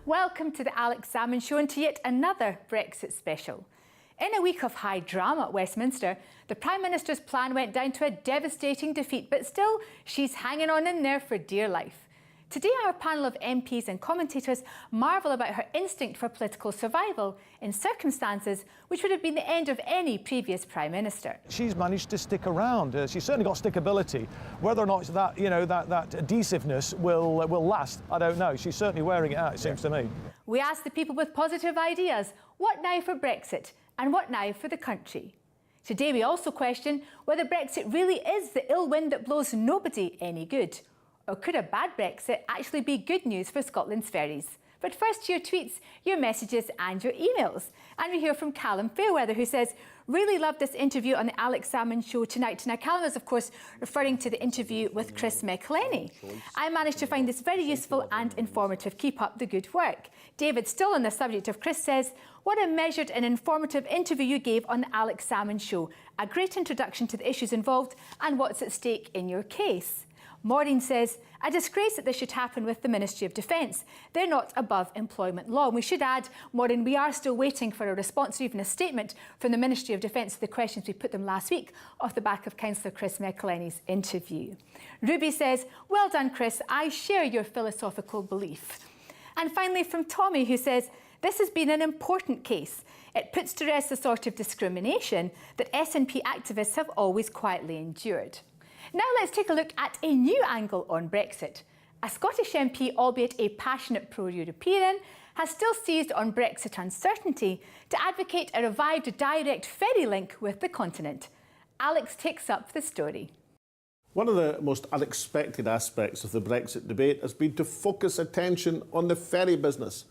Welcome to the Alex Salmond Show and to yet another Brexit special. In a week of high drama at Westminster, the Prime Minister's plan went down to a devastating defeat, but still, she's hanging on in there for dear life. Today, our panel of MPs and commentators marvel about her instinct for political survival in circumstances which would have been the end of any previous Prime Minister. She's managed to stick around. She's certainly got stickability. Whether or not that, that adhesiveness will last, I don't know. She's certainly wearing it out, it seems to me. We asked the people with positive ideas, what now for Brexit and what now for the country? Today, we also question whether Brexit really is the ill wind that blows nobody any good. Or could a bad Brexit actually be good news for Scotland's ferries? But first to your tweets, your messages and your emails. And we hear from Callum Fairweather, who says, really loved this interview on the Alex Salmond Show tonight. Now, Callum is, of course, referring to the interview with Chris McElhenny. I managed to find this very useful and informative. Keep up the good work. David, still on the subject of Chris, says, what a measured and informative interview you gave on the Alex Salmond Show. A great introduction to the issues involved and what's at stake in your case. Maureen says, a disgrace that this should happen with the Ministry of Defence. They're not above employment law. And we should add, Maureen, we are still waiting for a response or even a statement from the Ministry of Defence to the questions we put them last week off the back of Councillor Chris McElhenny's interview. Ruby says, well done, Chris. I share your philosophical belief. And finally from Tommy, who says, this has been an important case. It puts to rest the sort of discrimination that SNP activists have always quietly endured. Now let's take a look at a new angle on Brexit. A Scottish MP, albeit a passionate pro-European, has still seized on Brexit uncertainty to advocate a revived direct ferry link with the continent. Alex takes up the story. One of the most unexpected aspects of the Brexit debate has been to focus attention on the ferry business.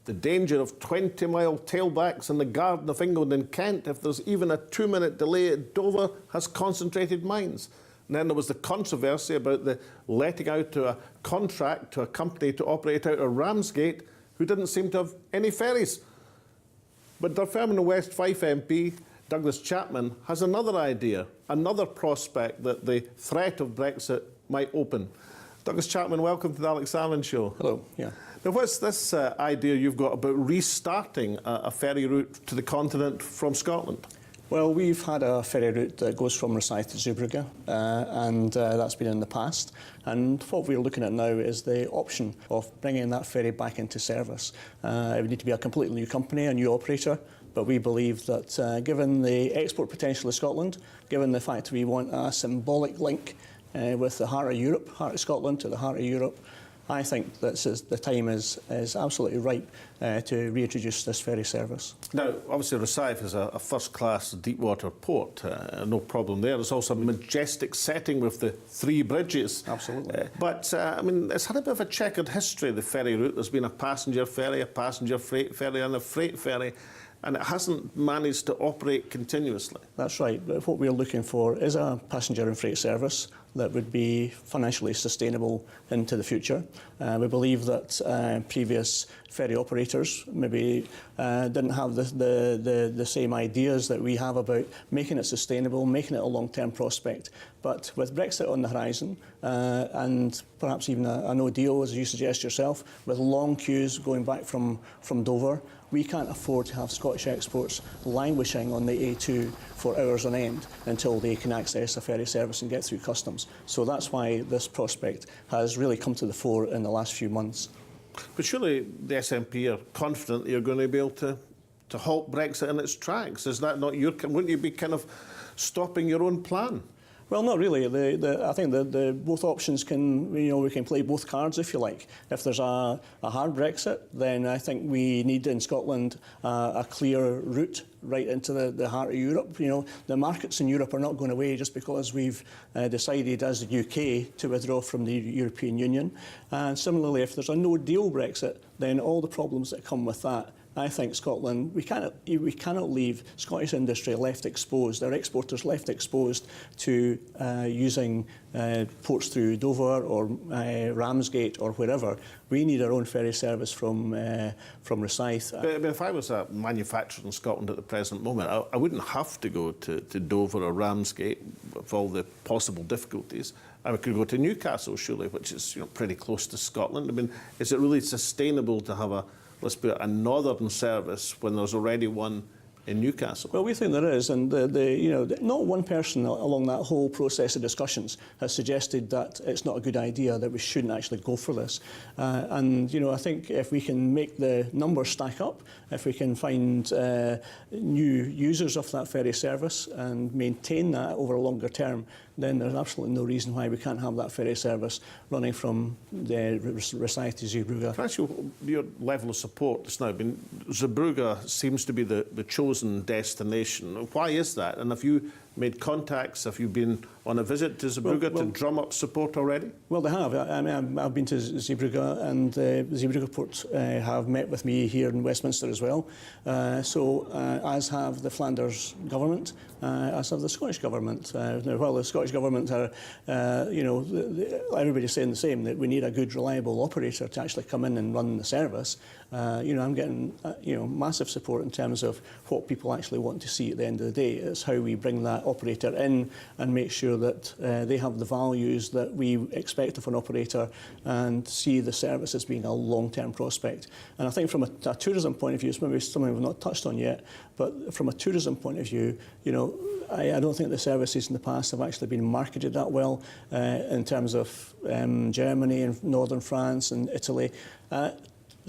The danger of 20-mile tailbacks in the Garden of England in Kent if there's even a 2-minute delay at Dover has concentrated minds. And then there was the controversy about the letting out to a contract to a company to operate out of Ramsgate who didn't seem to have any ferries. But Dunfermline West Fife MP Douglas Chapman has another idea, another prospect that the threat of Brexit might open. Douglas Chapman, welcome to the Alex Salmond Show. Hello. Yeah. Now, what's this idea you've got about restarting a ferry route to the continent from Scotland? Well, we've had a ferry route that goes from Rosyth to Zeebrugge, and that's been in the past. And what we're looking at now is the option of bringing that ferry back into service. It would need to be a completely new company, a new operator, but we believe that given the export potential of Scotland, given the fact we want a symbolic link with the heart of Europe, heart of Scotland to the heart of Europe, I think that the time is absolutely ripe to reintroduce this ferry service. Now, obviously, Rosyth is a first-class deep-water port. No problem there. There's also a majestic setting with the 3 bridges. Absolutely. But, I mean, it's had a bit of a checkered history, the ferry route. There's been a passenger ferry, a passenger freight ferry and a freight ferry, and it hasn't managed to operate continuously. That's right. But what we're looking for is a passenger and freight service that would be financially sustainable into the future. We believe that previous ferry operators maybe didn't have the same ideas that we have about making it sustainable, making it a long-term prospect. But with Brexit on the horizon and perhaps even a no deal, as you suggest yourself, with long queues going back from Dover, we can't afford to have Scottish exports languishing on the A2 for hours on end until they can access a ferry service and get through customs. So that's why this prospect has really come to the fore in the last few months. But surely the SNP are confident you're going to be able to halt Brexit in its tracks. Is that not your... Wouldn't you be kind of stopping your own plan? Well, not really. I think both options can, we can play both cards, if you like. If there's a hard Brexit, then I think we need in Scotland a clear route right into the heart of Europe. The markets in Europe are not going away just because we've decided as the UK to withdraw from the European Union. And similarly, if there's a no-deal Brexit, then all the problems that come with that, I think Scotland, we cannot leave Scottish industry left exposed, our exporters left exposed to using ports through Dover or Ramsgate or wherever. We need our own ferry service from Rosyth. But if I was a manufacturer in Scotland at the present moment, I wouldn't have to go to Dover or Ramsgate with all the possible difficulties. I could go to Newcastle, surely, which is pretty close to Scotland. I mean, is it really sustainable to have let's put it, a northern service when there's already one in Newcastle? Well, we think there is, and not one person along that whole process of discussions has suggested that it's not a good idea, that we shouldn't actually go for this. And I think if we can make the numbers stack up, if we can find new users of that ferry service and maintain that over a longer term, then there's absolutely no reason why we can't have that ferry service running from the Recife to Zeebrugge. Can I ask you your level of support just now? I mean, Zeebrugge seems to be the chosen destination. Why is that? And have you made contacts? Have you been on a visit to Zeebrugge to drum up support already? Well, they have. I mean, I've been to Zeebrugge, and Zeebrugge Port have met with me here in Westminster as well. As have the Flanders government, as have the Scottish government. While the Scottish government are, everybody's saying the same, that we need a good, reliable operator to actually come in and run the service. I'm getting, massive support in terms of what people actually want to see at the end of the day. It's how we bring that operator in and make sure that they have the values that we expect of an operator and see the service as being a long-term prospect. And I think from a tourism point of view, it's maybe something we've not touched on yet, but from a tourism point of view, I don't think the services in the past have actually been marketed that well in terms of Germany and northern France and Italy.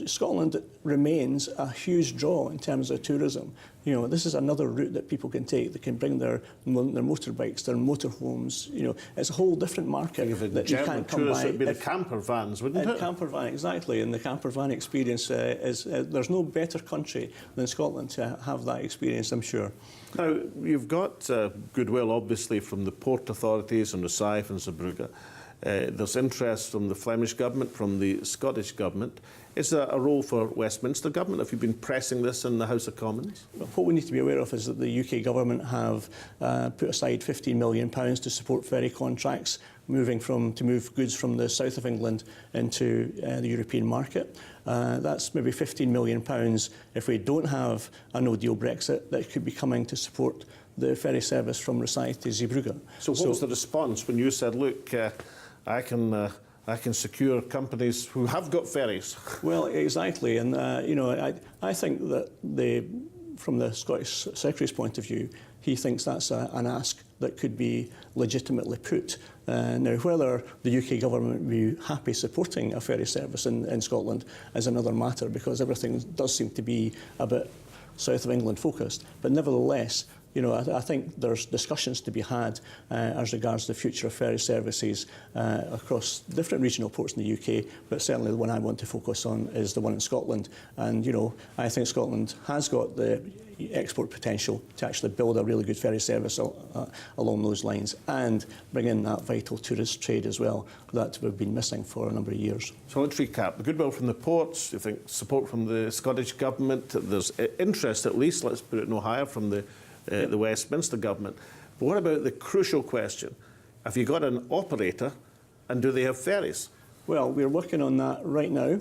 Scotland remains a huge draw in terms of tourism. This is another route that people can take. They can bring their motorbikes, their motorhomes. It's a whole different market that you can't come by. It would be the camper vans, wouldn't it? Camper van, exactly. And the camper van experience there's no better country than Scotland to have that experience, I'm sure. Now, you've got goodwill, obviously, from the port authorities and Recife and Zeebrugge. There's interest from the Flemish government, from the Scottish government. Is there a role for Westminster government? Have you been pressing this in the House of Commons? What we need to be aware of is that the UK government have put aside £15 million to support ferry contracts, to move goods from the south of England into the European market. That's maybe £15 million if we don't have a no-deal Brexit that could be coming to support the ferry service from Recife to Zeebrugge. So what was the response when you said, look, I can secure companies who have got ferries? Well, exactly. And, I think that from the Scottish Secretary's point of view, he thinks that's an ask that could be legitimately put. Now, whether the UK government would be happy supporting a ferry service in Scotland is another matter, because everything does seem to be a bit south of England focused. But nevertheless, I think there's discussions to be had as regards the future of ferry services across different regional ports in the UK, but certainly the one I want to focus on is the one in Scotland. And, I think Scotland has got the export potential to actually build a really good ferry service along those lines and bring in that vital tourist trade as well that we've been missing for a number of years. So let's recap. The goodwill from the ports, you think support from the Scottish government, there's interest at least, let's put it no higher, from the Westminster government. But what about the crucial question? Have you got an operator and do they have ferries? Well, we're working on that right now.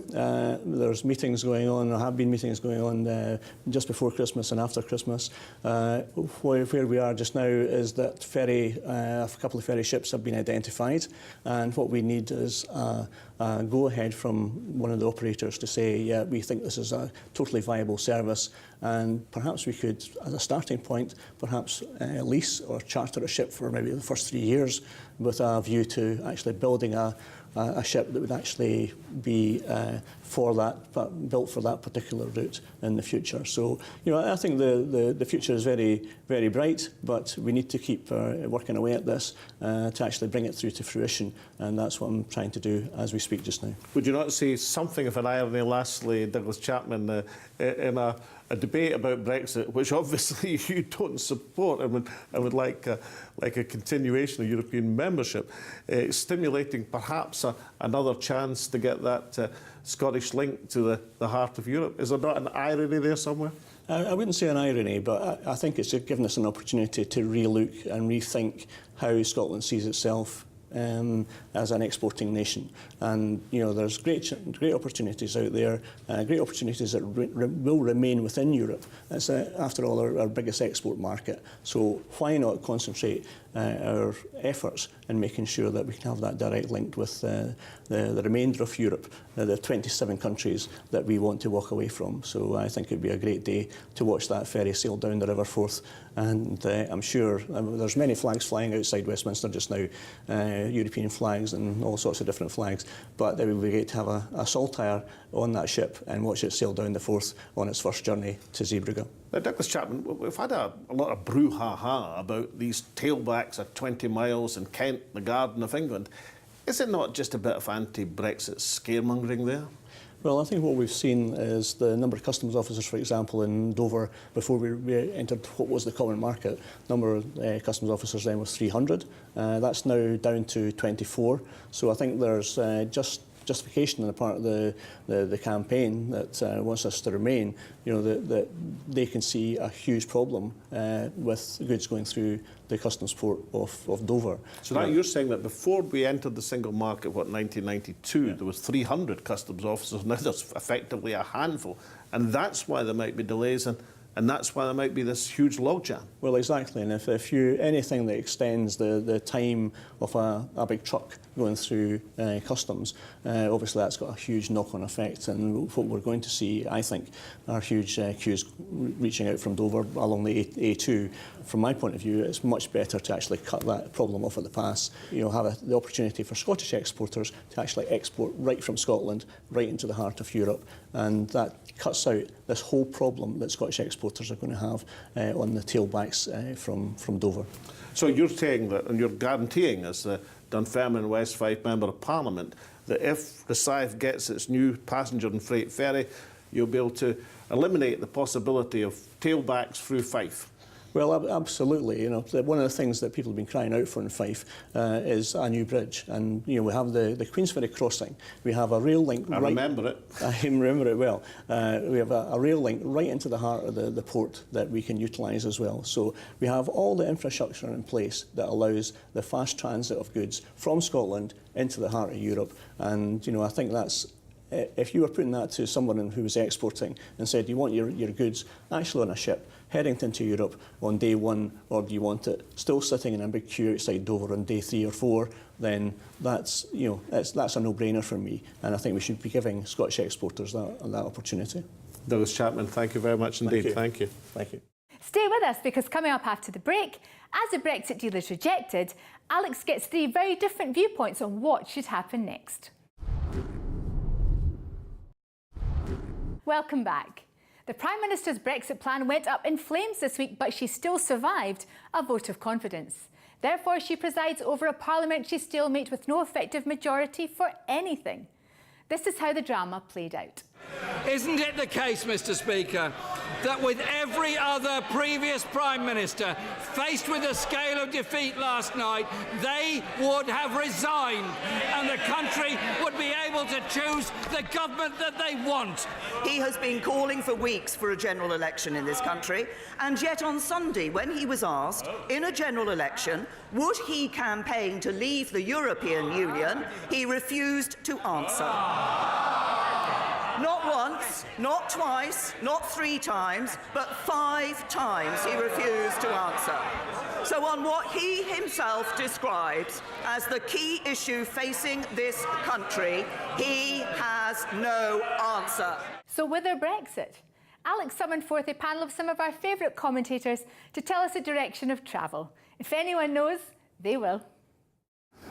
There's meetings going on, or have been meetings going on just before Christmas and after Christmas. Where we are just now is that a couple of ferry ships have been identified, and what we need is a go-ahead from one of the operators to say, yeah, we think this is a totally viable service, and perhaps we could, as a starting point, perhaps lease or charter a ship for maybe the first 3 years with a view to actually building a ship that would actually be built for that particular route in the future. So, I think the future is very, very bright, but we need to keep working away at this to actually bring it through to fruition, and that's what I'm trying to do as we speak just now. Would you not see something of an irony, lastly, Douglas Chapman, in a debate about Brexit, which obviously you don't support and would like a continuation of European membership, stimulating perhaps another chance to get that Scottish link to the heart of Europe? Is there not an irony there somewhere? I wouldn't say an irony, but I think it's given us an opportunity to relook and rethink how Scotland sees itself as an exporting nation. And, there's great opportunities out there, great opportunities that will remain within Europe. It's, after all, our biggest export market. So why not concentrate our efforts in making sure that we can have that direct link with the remainder of Europe, the 27 countries that we want to walk away from. So I think it would be a great day to watch that ferry sail down the River Forth, and I'm sure there's many flags flying outside Westminster just now, European flags and all sorts of different flags, but it would be great to have a saltire on that ship and watch it sail down the Forth on its first journey to Zeebrugge. Now, Douglas Chapman, we've had a lot of brouhaha about these tailbacks at 20 miles in Kent, the Garden of England. Is it not just a bit of anti-Brexit scaremongering there? Well, I think what we've seen is the number of customs officers, for example, in Dover, before we entered what was the common market, number of customs officers then was 300. That's now down to 24. So I think there's justification on the part of the campaign that wants us to remain, that they can see a huge problem with goods going through the customs port of Dover. So now you're saying that before we entered the single market, 1992, there was 300 customs officers, now there's effectively a handful, and that's why there might be delays and that's why there might be this huge logjam. Well, exactly, and if anything that extends the time of a big truck going through customs, obviously that's got a huge knock-on effect, and what we're going to see, I think, are huge queues reaching out from Dover along the A2. From my point of view, it's much better to actually cut that problem off at the pass. Have the opportunity for Scottish exporters to actually export right from Scotland, right into the heart of Europe, and that cuts out this whole problem that Scottish exporters are going to have on the tailbacks from Dover. So you're saying that, and you're guaranteeing as the Dunfermline West Fife Member of Parliament, that if the Rosyth gets its new passenger and freight ferry, you'll be able to eliminate the possibility of tailbacks through Fife? Well, absolutely. One of the things that people have been crying out for in Fife is a new bridge, and we have the Queensferry crossing. We have a rail link. I remember it. I remember it well. We have a rail link right into the heart of the port that we can utilise as well. So we have all the infrastructure in place that allows the fast transit of goods from Scotland into the heart of Europe, and I think that's. If you were putting that to someone who was exporting and said, do you want your goods actually on a ship heading into Europe on day one, or do you want it still sitting in a big queue outside Dover on day 3 or 4, then that's a no-brainer for me. And I think we should be giving Scottish exporters that opportunity. Douglas Chapman, thank you very much indeed. Thank you. Thank you. Stay with us, because coming up after the break, as the Brexit deal is rejected, Alex gets 3 very different viewpoints on what should happen next. Welcome back. The Prime Minister's Brexit plan went up in flames this week, but she still survived a vote of confidence. Therefore, she presides over a parliamentary stalemate with no effective majority for anything. This is how the drama played out. Isn't it the case, Mr. Speaker, that with every other previous Prime Minister faced with a scale of defeat last night, they would have resigned and the country would be able to choose the government that they want? He has been calling for weeks for a general election in this country, and yet on Sunday, when he was asked in a general election would he campaign to leave the European Union, he refused to answer. Not once, not twice, not 3 times, but 5 times he refused to answer. So on what he himself describes as the key issue facing this country, he has no answer. So with their Brexit, Alex summoned forth a panel of some of our favourite commentators to tell us the direction of travel. If anyone knows, they will.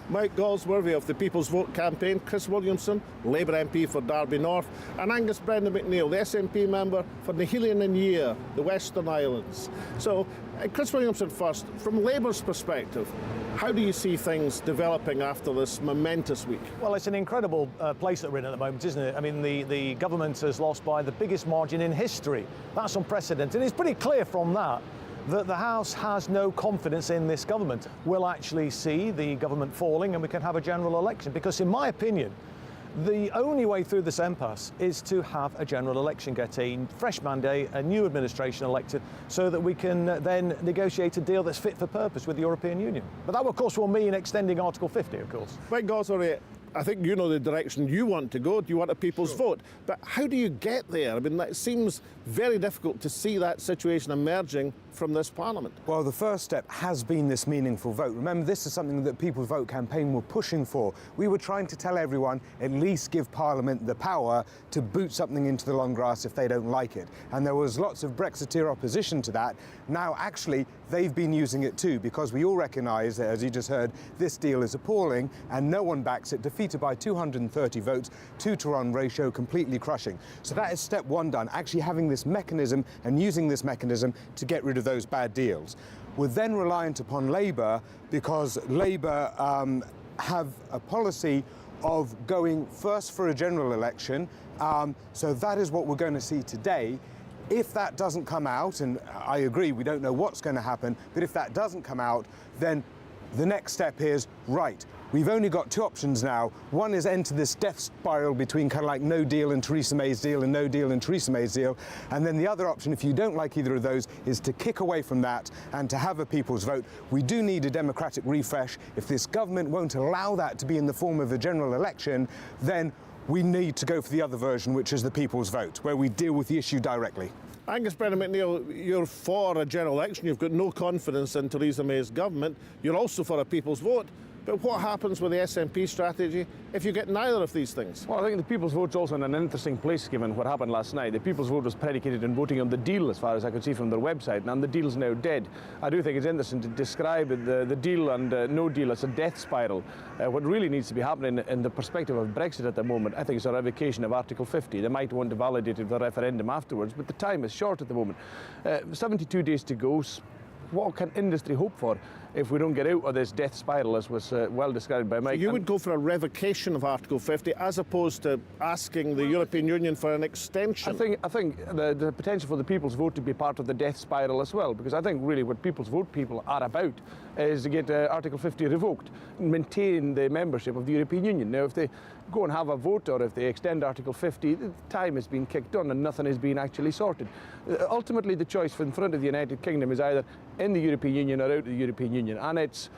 Mike Galsworthy of the People's Vote campaign, Chris Williamson, Labour MP for Derby North, and Angus Brendan McNeill, the SNP member for Nihilian and Yea, the Western Islands. So, Chris Williamson first, from Labour's perspective, how do you see things developing after this momentous week? Well, it's an incredible place that we're in at the moment, isn't it? I mean, the government has lost by the biggest margin in history. That's unprecedented. And it's pretty clear from that the House has no confidence in this government. We'll actually see the government falling and we can have a general election, because in my opinion, the only way through this impasse is to have a general election, get a fresh mandate, a new administration elected, so that we can then negotiate a deal that's fit for purpose with the European Union. But that, of course, will mean extending Article 50, of course. Mike Galsworthy, I think you know the direction you want to go. Do you want a people's vote? But how do you get there? I mean, it seems very difficult to see that situation emerging from this Parliament. Well, the first step has been this meaningful vote. Remember, this is something that People's Vote campaign were pushing for. We were trying to tell everyone, at least give Parliament the power to boot something into the long grass if they don't like it. And there was lots of Brexiteer opposition to that. Now, actually, they've been using it too, because we all recognise that, as you just heard, this deal is appalling and no one backs it, defeated by 230 votes, 2-to-1 ratio, completely crushing. So that is step one done, actually having this mechanism and using this mechanism to get rid of those bad deals. We're then reliant upon Labour, because Labour have a policy of going first for a general election. So that is what we're going to see today. If that doesn't come out, and I agree, we don't know what's going to happen, but if that doesn't come out, then the next step is, right, we've only got two options now. One is enter this death spiral between kind of like no deal and Theresa May's deal and no deal and Theresa May's deal. And then the other option, if you don't like either of those, is to kick away from that and to have a people's vote. We do need a democratic refresh. If this government won't allow that to be in the form of a general election, then we need to go for the other version, which is the people's vote, where we deal with the issue directly. Angus Brennan McNeill, you're for a general election. You've got no confidence in Theresa May's government. You're also for a people's vote. But what happens with the SNP strategy if you get neither of these things? Well, I think the People's Vote's also in an interesting place given what happened last night. The People's Vote was predicated on voting on the deal, as far as I could see from their website, and the deal's now dead. I do think it's interesting to describe the deal and no deal as a death spiral. What really needs to be happening in the perspective of Brexit at the moment, I think, is a revocation of Article 50. They might want to validate it with a referendum afterwards, but the time is short at the moment. 72 days to go. What can industry hope for if we don't get out of this death spiral, as was well described by Mike? So you would go for a revocation of Article 50 as opposed to asking the European Union for an extension? I think the potential for the People's Vote to be part of the death spiral as well, because I think really what People's Vote people are about is to get Article 50 revoked and maintain the membership of the European Union. Now, if they go and have a vote or if they extend Article 50, the time has been kicked on and nothing is being actually sorted. Ultimately, the choice in front of the United Kingdom is either in the European Union or out of the European Union, and it's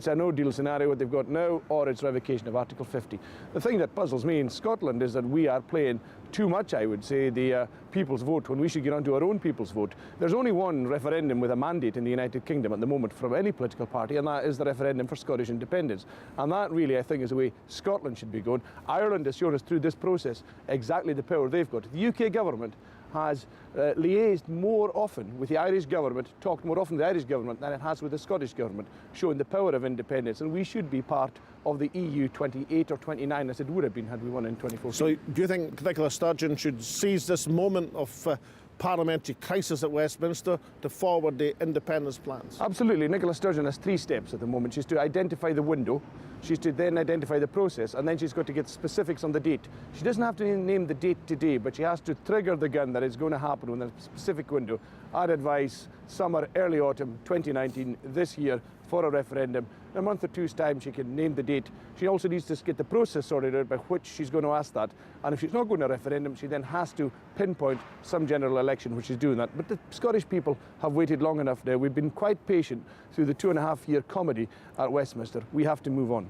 a no-deal scenario what they've got now, or it's revocation of Article 50. The thing that puzzles me in Scotland is that we are playing too much, I would say, the people's vote when we should get onto our own people's vote. There's only one referendum with a mandate in the United Kingdom at the moment from any political party, and that is the referendum for Scottish independence. And that really, I think, is the way Scotland should be going. Ireland has shown us through this process exactly the power they've got. The UK government has liaised more often with the Irish government, talked more often with the Irish government than it has with the Scottish government, showing the power of independence. And we should be part of the EU 28 or 29 as it would have been had we won in 2014. So do you think Nicola Sturgeon should seize this moment of parliamentary crisis at Westminster to forward the independence plans? Absolutely. Nicola Sturgeon has three steps at the moment. She's to identify the window, she's to then identify the process, and then she's got to get specifics on the date. She doesn't have to name the date today, but she has to trigger the gun that is going to happen within a specific window. I'd advise summer, early autumn 2019, this year, for a referendum. In a month or two's time, she can name the date. She also needs to get the process sorted out by which she's going to ask that. And if she's not going to a referendum, she then has to pinpoint some general election which is doing that. But the Scottish people have waited long enough now. We've been quite patient through the 2.5-year comedy at Westminster. We have to move on.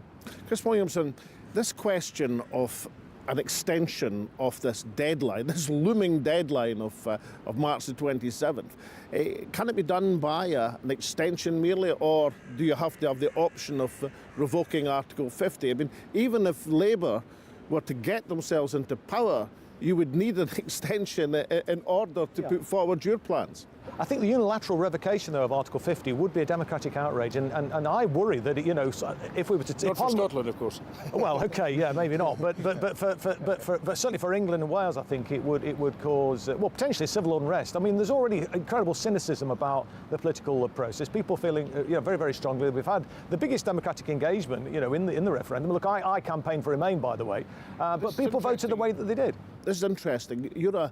Chris Williamson, this question of an extension of this deadline, this looming deadline of March the 27th, can it be done by an extension merely, or do you have to have the option of revoking Article 50? I mean, even if Labour were to get themselves into power, you would need an extension in order to put forward your plans. I think the unilateral revocation, though, of Article 50 would be a democratic outrage, and I worry that, you know, if we were to... Not for Scotland, of course. Well, OK, yeah, maybe not, but certainly for England and Wales, I think it would cause, well, potentially civil unrest. I mean, there's already incredible cynicism about the political process. People feeling, you know, very, very strongly. We've had the biggest democratic engagement, you know, in the referendum. Look, I campaigned for Remain, by the way, but people voted the way that they did. This is interesting. You're a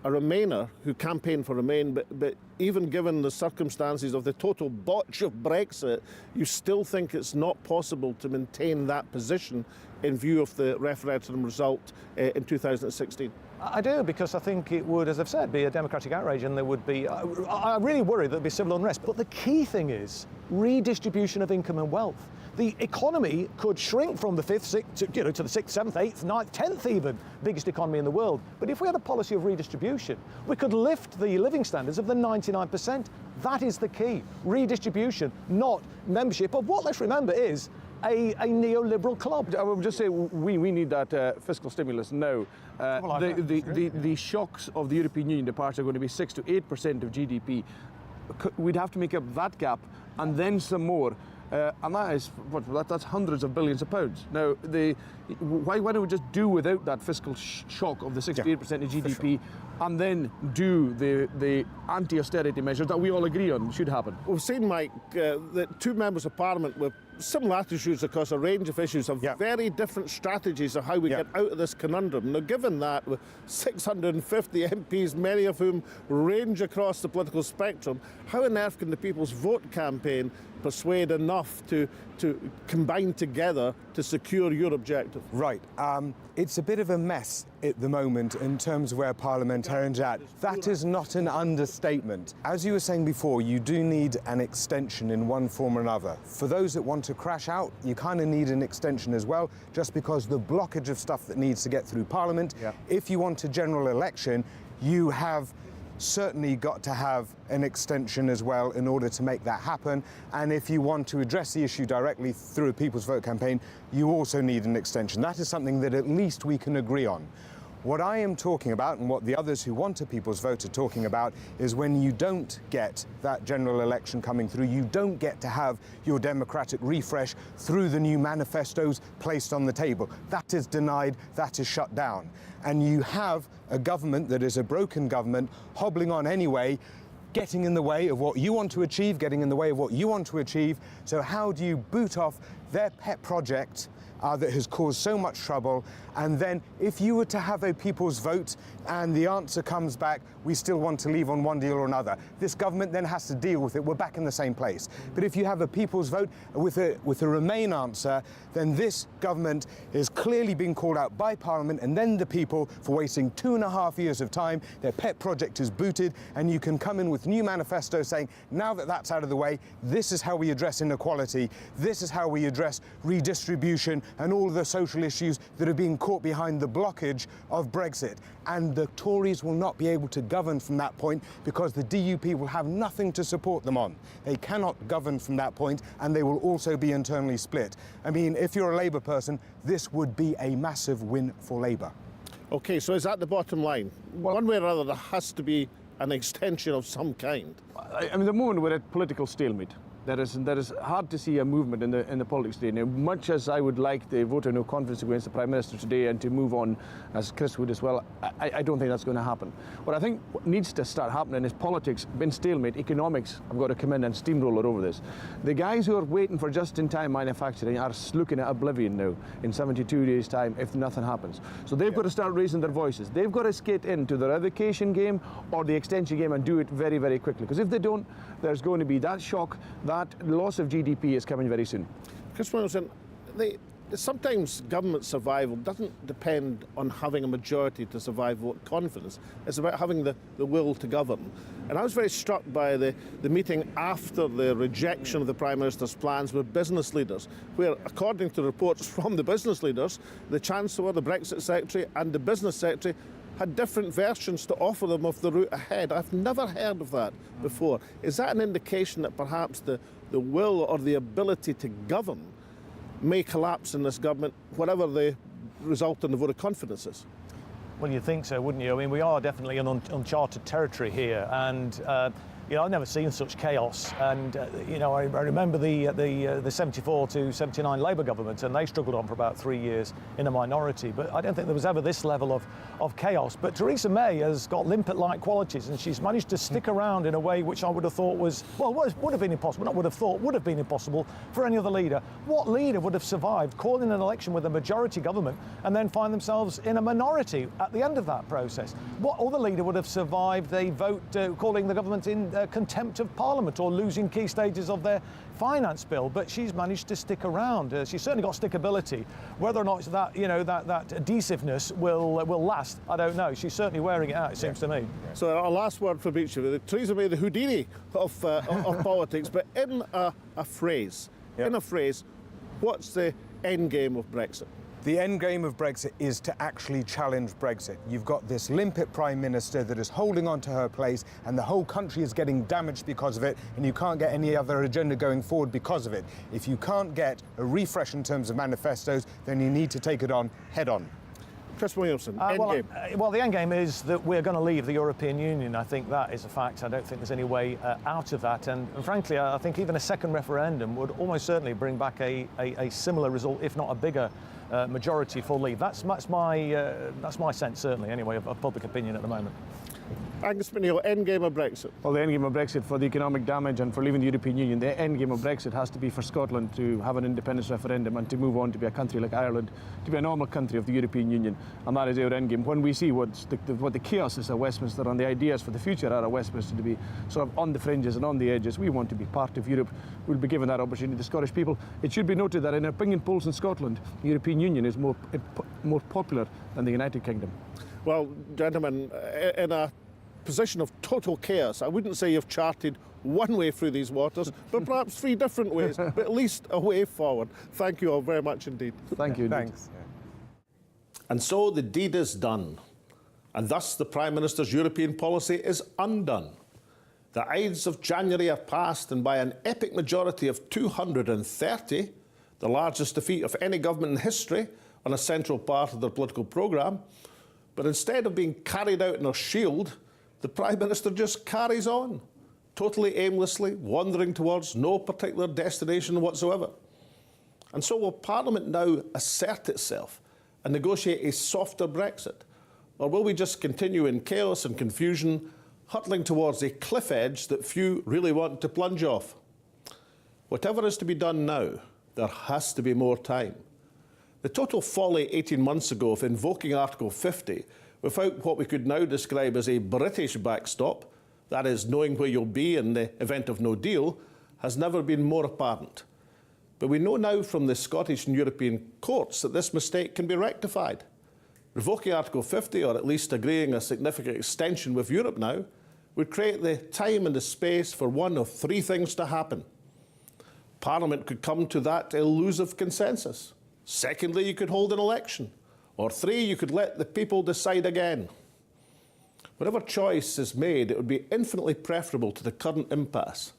Remainer who campaigned for Remain, but even given the circumstances of the total botch of Brexit, you still think it's not possible to maintain that position in view of the referendum result in 2016? I do, because I think it would, as I've said, be a democratic outrage, and there would be... I really worry there'd be civil unrest. But the key thing is redistribution of income and wealth. the economy could shrink from the 5th, 6th, to the 6th, 7th, 8th, 9th, 10th even, biggest economy in the world. But if we had a policy of redistribution, we could lift the living standards of the 99%. That is the key. Redistribution, not membership of what, let's remember, is a neoliberal club. I would just say we need that fiscal stimulus now. The shocks of the European Union departure are going to be 6 to 8% of GDP. We'd have to make up that gap and then some more. And that is that's hundreds of billions of pounds. Now, why don't we just do without that fiscal shock of the 6 to 8% of GDP, and then do the anti-austerity measures that we all agree on should happen? We've seen, Mike, that two members of Parliament with similar attitudes across a range of issues have very different strategies of how we get out of this conundrum. Now, given that, with 650 MPs, many of whom range across the political spectrum, how on earth can the People's Vote campaign persuade enough to combine together to secure your objective? Right. It's a bit of a mess at the moment in terms of where parliamentarians are at. That is not an understatement. As you were saying before, you do need an extension in one form or another. For those that want to crash out, you kind of need an extension as well, just because the blockage of stuff that needs to get through Parliament. If you want a general election, you have certainly got to have an extension as well in order to make that happen. And if you want to address the issue directly through a People's Vote campaign, you also need an extension. That is something that at least we can agree on. What I am talking about, and what the others who want a People's Vote are talking about, is when you don't get that general election coming through, you don't get to have your democratic refresh through the new manifestos placed on the table. That is denied, that is shut down. And you have a government that is a broken government, hobbling on anyway, getting in the way of what you want to achieve, getting in the way of what you want to achieve. So how do you boot off their pet project that has caused so much trouble? And then if you were to have a People's Vote and the answer comes back, we still want to leave on one deal or another, this government then has to deal with it. We're back in the same place. But if you have a People's Vote with a Remain answer, then this government is clearly being called out by Parliament and then the people for wasting 2.5 years of time. Their pet project is booted, and you can come in with new manifestos saying, now that that's out of the way, this is how we address inequality, this is how we address redistribution and all the social issues that are being caught behind the blockage of Brexit. And the Tories will not be able to govern from that point because the DUP will have nothing to support them on. They cannot govern from that point, and they will also be internally split. I mean, if you're a Labour person, this would be a massive win for Labour. OK, so is that the bottom line? One way or other, there has to be an extension of some kind. I mean, the moment we're at political stalemate. That is hard to see a movement in the politics today. Now, much as I would like the vote of no confidence against the Prime Minister today and to move on, as Chris would as well, I don't think that's going to happen. What I think needs to start happening is politics, in stalemate, economics have got to come in and steamroller over this. The guys who are waiting for just-in-time manufacturing are looking at oblivion now in 72 days' time if nothing happens. So they've got to start raising their voices. They've got to skate into the revocation game or the extension game and do it very, very quickly. Because if they don't, there's going to be that shock, that loss of GDP is coming very soon. Chris Williamson, sometimes government survival doesn't depend on having a majority to survive vote confidence. It's about having the will to govern. And I was very struck by the meeting after the rejection of the Prime Minister's plans with business leaders, where, according to reports from the business leaders, the Chancellor, the Brexit Secretary and the Business Secretary had different versions to offer them of the route ahead. I've never heard of that before. Is that an indication that perhaps the will or the ability to govern may collapse in this government, whatever the result in the vote of confidence is? Well, you'd think so, wouldn't you? I mean, we are definitely in uncharted territory here, and I've never seen such chaos. And I remember the 74 to 79 Labour government, and they struggled on for about 3 years in a minority. But I don't think there was ever this level of chaos. But Theresa May has got limpet-like qualities, and she's managed to stick around in a way which I would have thought was, would have been impossible. Not would have thought, would have been impossible for any other leader. What leader would have survived calling an election with a majority government and then find themselves in a minority at the end of that process? What other leader would have survived a vote calling the government in contempt of Parliament or losing key stages of their finance bill? But she's managed to stick around. She's certainly got stickability. Whether or not it's that that adhesiveness will last, I don't know. She's certainly wearing it out, it seems to me. So our last word from each of you. Theresa May, the Houdini of politics, but in a phrase, What's the end game of Brexit? The end game of Brexit is to actually challenge Brexit. You've got this limpet Prime Minister that is holding on to her place, and the whole country is getting damaged because of it, and you can't get any other agenda going forward because of it. If you can't get a refresh in terms of manifestos, then you need to take it on head on. Chris Williamson, end game. Well, the end game is that we're going to leave the European Union. I think that is a fact. I don't think there's any way out of that. And frankly, I think even a second referendum would almost certainly bring back a similar result, if not a bigger majority for leave. That's my sense, certainly, anyway, of public opinion at the moment. Angus McNeill, end game of Brexit. Well, the end game of Brexit, for the economic damage and for leaving the European Union, the end game of Brexit has to be for Scotland to have an independence referendum and to move on to be a country like Ireland, to be a normal country of the European Union. And that is our end game. When we see what the chaos is at Westminster and the ideas for the future are at Westminster to be sort of on the fringes and on the edges, we want to be part of Europe. We'll be given that opportunity, the Scottish people. It should be noted that in opinion polls in Scotland, the European Union is more popular than the United Kingdom. Well, gentlemen, in a position of total chaos, I wouldn't say you've charted one way through these waters, but perhaps three different ways, but at least a way forward. Thank you all very much indeed. Thank you. Thanks. And so the deed is done, and thus the Prime Minister's European policy is undone. The Ides of January are passed, and by an epic majority of 230, the largest defeat of any government in history on a central part of their political programme, but instead of being carried out in a shield, the Prime Minister just carries on, totally aimlessly, wandering towards no particular destination whatsoever. And so will Parliament now assert itself and negotiate a softer Brexit? Or will we just continue in chaos and confusion, hurtling towards a cliff edge that few really want to plunge off? Whatever is to be done now, there has to be more time. The total folly 18 months ago of invoking Article 50 without what we could now describe as a British backstop, that is, knowing where you'll be in the event of no deal, has never been more apparent. But we know now from the Scottish and European courts that this mistake can be rectified. Revoking Article 50, or at least agreeing a significant extension with Europe now, would create the time and the space for one of three things to happen. Parliament could come to that elusive consensus. Secondly, you could hold an election. Or three, you could let the people decide again. Whatever choice is made, it would be infinitely preferable to the current impasse,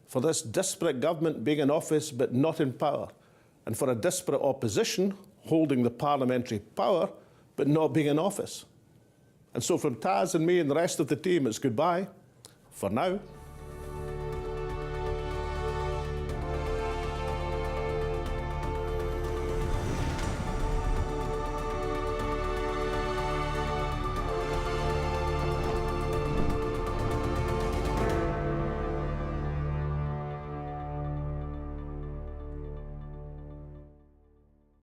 for this disparate government being in office but not in power, and for a disparate opposition holding the parliamentary power but not being in office. And so from Taz and me and the rest of the team, it's goodbye for now.